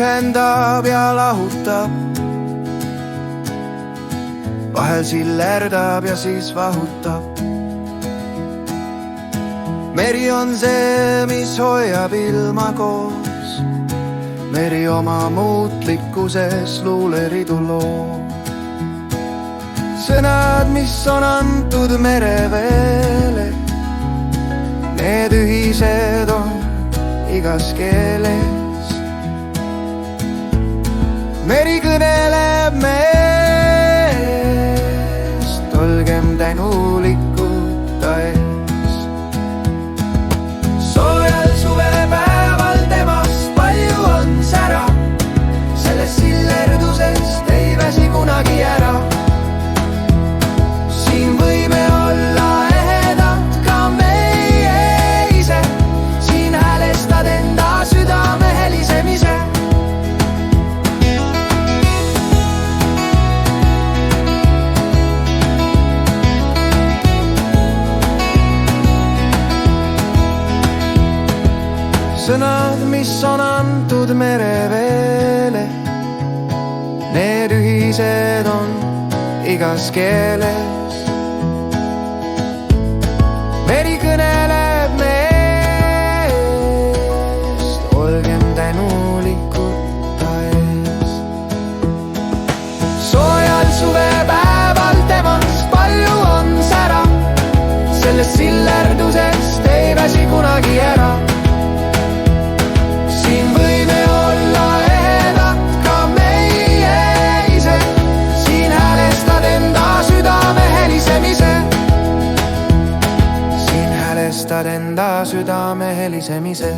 ühendab ja lahutab, vahel sillerdab ja siis vahutab. meri on see, mis hoiab ilma koos, meri oma muutlikkuses luuleridu loob. sõnad, mis on antud mereveele, need ühised on igas keeles. meri kõneleb meest, olgem tänulikud ta ees. soojal suvepäeval temast palju on sära, sellest sillerdusest ei väsi kunagi ära. siin võime olla ehedad ka meie ise, siin häälestad enda südame helisemise. sõnad, mis on antud mereveele, need ühised on igas keeles. meri kõneleb meest, olgem tänulikud ta ees. soojal suvepäeval temast palju on sära, sellest sillerdusest ei väsi kunagi ära. siin võime olla ehedad ka meie ise, siin häälestad enda südame helisemise. siin häälestad enda südame helisemise.